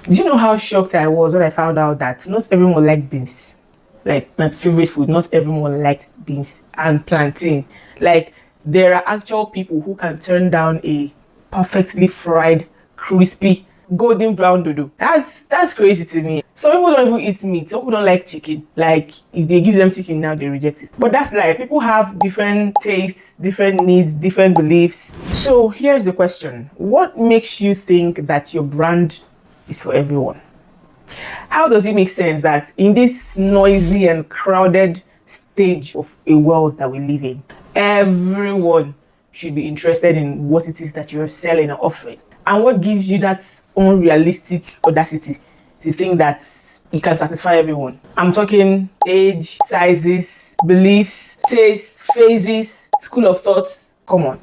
Do you know how shocked I was when I found out that not everyone likes beans? Like my favorite food, not everyone likes beans and plantain. Like there are actual people who can turn down a perfectly fried, crispy, golden brown dodo. That's crazy to me. Some people don't even eat meat. Some people don't like chicken. Like if they give them chicken now, they reject it. But that's life. People have different tastes, different needs, different beliefs. So here's the question: what makes you think that your brand is for everyone? How does it make sense that in this noisy and crowded stage of a world that we live in, everyone should be interested in what it is that you're selling or offering? And what gives you that unrealistic audacity to think that you can satisfy everyone? I'm talking age, sizes, beliefs, tastes, phases, school of thoughts. Come on.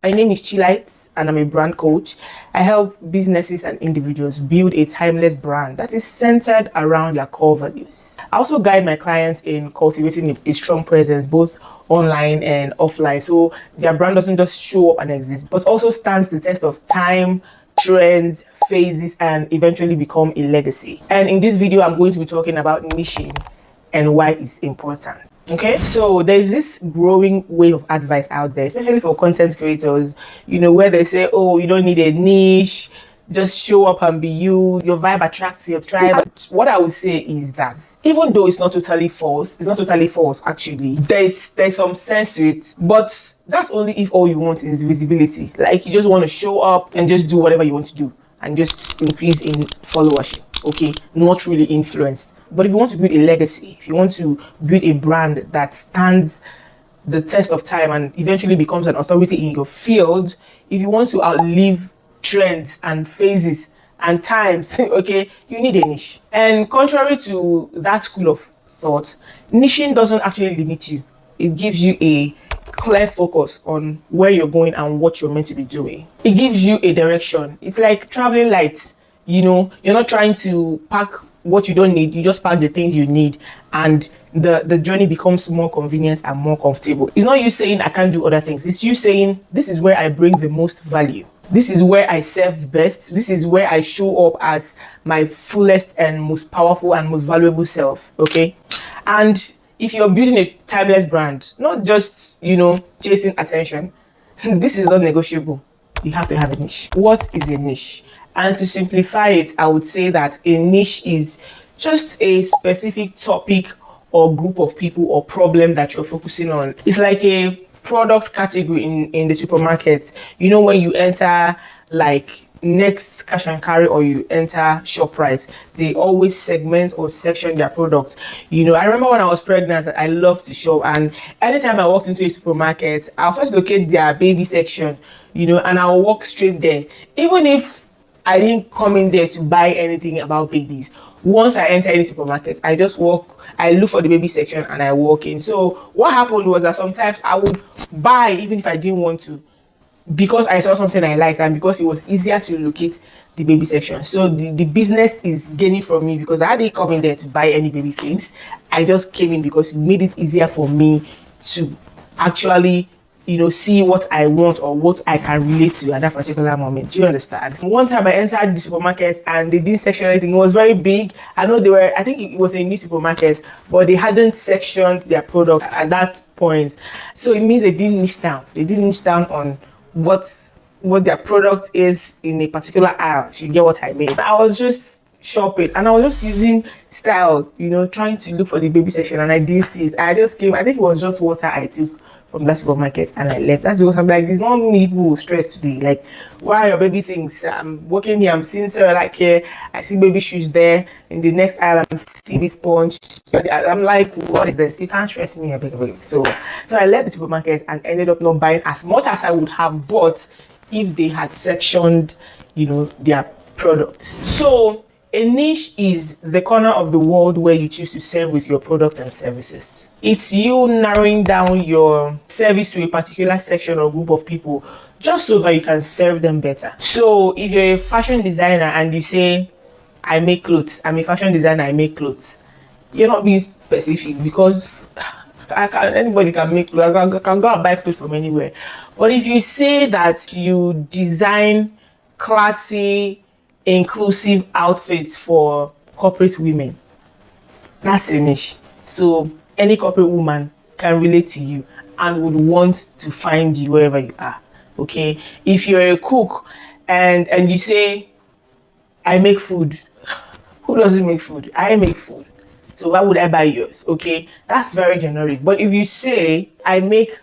My name is Chilites and I'm a brand coach. I help businesses and individuals build a timeless brand that is centered around their core values. I also guide my clients in cultivating a strong presence both online and offline, so their brand doesn't just show up and exist, but also stands the test of time, trends, phases, and eventually become a legacy. And in this video, I'm going to be talking about niching and why it's important. Okay, so there's this growing wave of advice out there, especially for content creators, where they say, oh, you don't need a niche, just show up and be you, your vibe attracts your tribe. But what I would say is that even though it's not totally false actually, there's some sense to it, but that's only if all you want is visibility. Like you just want to show up and just do whatever you want to do and just increase in followership. Okay, not really influenced. But if you want to build a legacy, if you want to build a brand that stands the test of time and eventually becomes an authority in your field, if you want to outlive trends and phases and times, okay, you need a niche. And contrary to that school of thought, niching doesn't actually limit you. It gives you a clear focus on where you're going and what you're meant to be doing. It gives you a direction. It's like traveling light. You're not trying to pack what you don't need, you just pack the things you need, and the journey becomes more convenient and more comfortable. It's not you saying I can't do other things, it's you saying this is where I bring the most value, this is where I serve best, this is where I show up as my fullest and most powerful and most valuable self. Okay, and if you're building a timeless brand, not just chasing attention, this is not negotiable. You have to have a niche. What is a niche? And to simplify it, I would say that a niche is just a specific topic or group of people or problem that you're focusing on. It's like a product category in the supermarket. When you enter like Next Cash and Carry or you enter ShopRite, they always segment or section their products. I remember when I was pregnant, I loved to shop, and anytime I walked into a supermarket, I'll first locate their baby section, and I'll walk straight there. Even if I didn't come in there to buy anything about babies, once I enter any supermarket, I just walk, I look for the baby section and I walk in. So what happened was that sometimes I would buy even if I didn't want to, because I saw something I liked and because it was easier to locate the baby section. So the business is gaining from me because I didn't come in there to buy any baby things. I just came in because it made it easier for me to actually see what I want or what I can relate to at that particular moment. Do you understand? One time I entered the supermarket and they didn't section anything. It was very big. I think it was a new supermarket, but they hadn't sectioned their product at that point. So it means they didn't niche down. They didn't niche down on what their product is in a particular aisle. You get what I mean? I was just shopping and I was just using style, trying to look for the baby section, and I didn't see it. I just came, I think it was just water I took from that supermarket and I left. That's because I'm like, there's not many people stressed today. Like, why are your baby things? I'm working here, I'm seeing Sarah like here, I see baby shoes there. In the next aisle, I'm seeing this sponge. I'm like, what is this? You can't stress me a bit. So I left the supermarket and ended up not buying as much as I would have bought if they had sectioned, their products. So a niche is the corner of the world where you choose to serve with your product and services. It's you narrowing down your service to a particular section or group of people just so that you can serve them better. So if you're a fashion designer and you say, I make clothes, I'm a fashion designer, I make clothes, you're not being specific, because Anybody can make clothes. I can go and buy clothes from anywhere. But if you say that you design classy, inclusive outfits for corporate women, that's a niche. So any corporate woman can relate to you and would want to find you wherever you are. Okay. If you're a cook and you say, I make food. Who doesn't make food? I make food. So why would I buy yours? Okay. That's very generic. But if you say, I make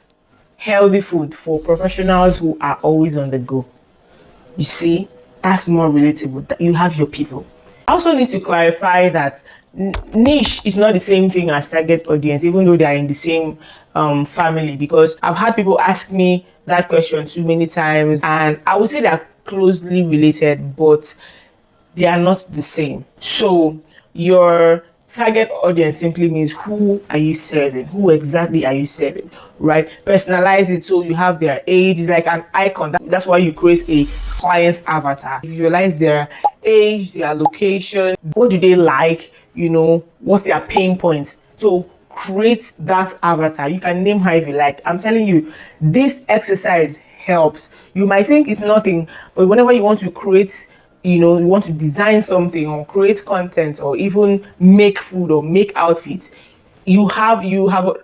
healthy food for professionals who are always on the go, you see, that's more relatable. That you have your people. I also need to clarify that niche is not the same thing as target audience, even though they are in the same family. Because I've had people ask me that question too many times, and I would say they're closely related, but they are not the same. So your target audience simply means who are you serving? Who exactly are you serving? Right? Personalize it so you have their age. It's like an icon. That's why you create a client avatar. Visualize their age, their location, what do they like, what's their pain point. So create that avatar. You can name her if you like. I'm telling you, this exercise helps. You might think it's nothing, but whenever you want to create, you want to design something or create content or even make food or make outfits, you have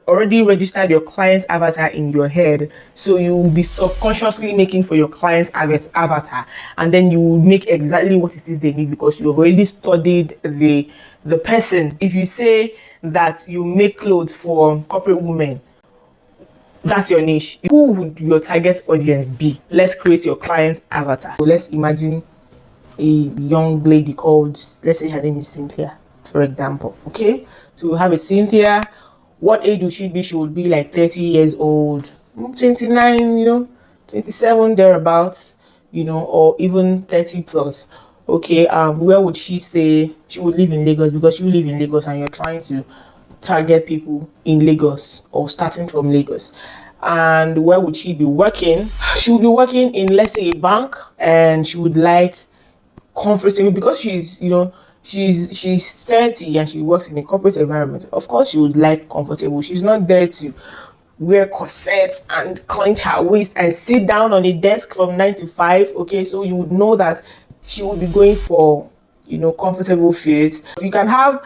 already registered your client avatar in your head, so you will be subconsciously making for your client avatar, and then you will make exactly what it is they need because you've already studied the person. If you say that you make clothes for corporate women, that's your niche. Who would your target audience be? Let's create your client avatar. So let's imagine a young lady called, let's say her name is Cynthia, for example. Okay, so we have a Cynthia. What age would she be? She would be like 30 years old, 29, 27 thereabouts, or even 30 plus. Okay, where would she stay? She would live in Lagos because you live in Lagos and you're trying to target people in Lagos or starting from Lagos. And where would she be working? She would be working in, let's say, a bank, and she would like comfortable because she's 30 and she works in a corporate environment. Of course she would like comfortable. She's not there to wear corsets and clench her waist and sit down on a desk from 9 to 5. Okay, so you would know that she would be going for comfortable fit. You can have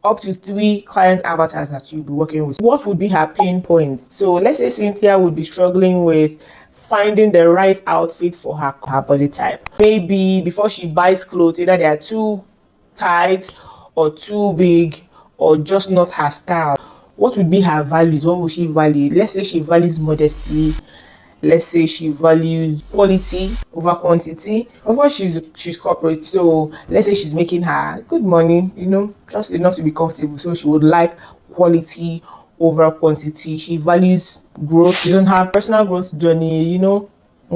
up to 3 client avatars that you'll be working with. What would be her pain point? So let's say Cynthia would be struggling with finding the right outfit for her body type. Maybe before she buys clothes, either they are too tight or too big or just not her style. What would be her values? What would she value? Let's say she values modesty. Let's say she values quality over quantity. Of course, she's corporate, so let's say she's making her good money, just enough to be comfortable. So she would like quality over quantity. She values growth. She doesn't have personal growth journey,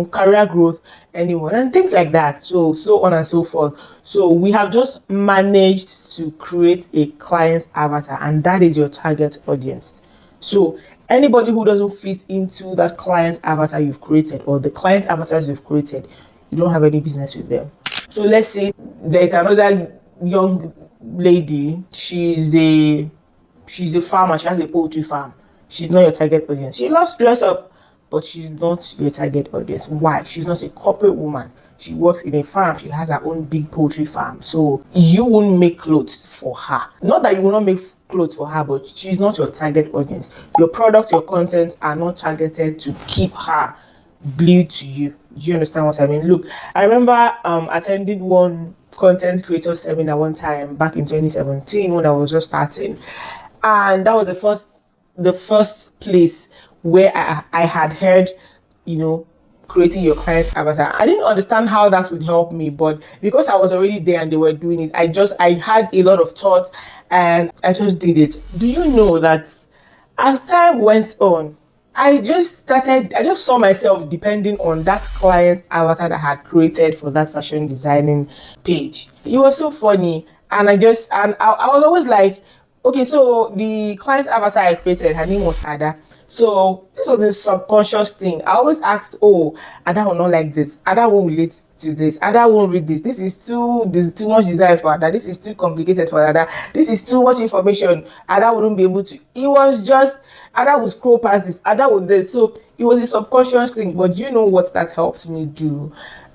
career growth, anyone, and things like that. So on and so forth. So we have just managed to create a client avatar, and that is your target audience. So anybody who doesn't fit into that client avatar you've created or the client avatars you've created, you don't have any business with them. So let's say there's another young lady. She's a farmer. She has a poultry farm. She's not your target audience. She loves dress up, but she's not your target audience. Why? She's not a corporate woman. She works in a farm. She has her own big poultry farm. So you won't make clothes for her. Not that you will not make clothes for her, but she's not your target audience. Your product, your content are not targeted to keep her glued to you. Do you understand what I mean? Look, I remember attending one content creator seminar one time back in 2017 when I was just starting, and that was the first place where I had heard, creating your client's avatar. I didn't understand how that would help me, but because I was already there and they were doing it, I had a lot of thoughts and I just did it. Do you know that as time went on, I just saw myself depending on that client's avatar that I had created for that fashion designing page. It was so funny. And I was always like, okay, so the client avatar I created, her name was Ada. So this was a subconscious thing. I always asked, oh, Ada will not like this. Ada won't relate to this. Ada won't read this. This is too much design for Ada. This is too complicated for Ada. This is too much information. Ada wouldn't be able to. It was just Ada would scroll past this, Ada would this. So it was a subconscious thing. But do you know what that helped me do?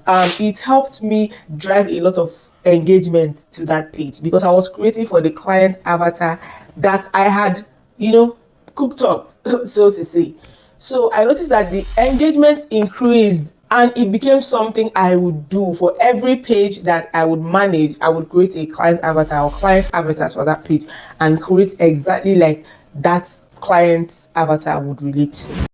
It helped me drive a lot of engagement to that page because I was creating for the client avatar that I had, cooked up, so to say. So I noticed that the engagement increased and it became something I would do for every page that I would manage. I would create a client avatar or client avatars for that page and create exactly like that client's avatar would relate to.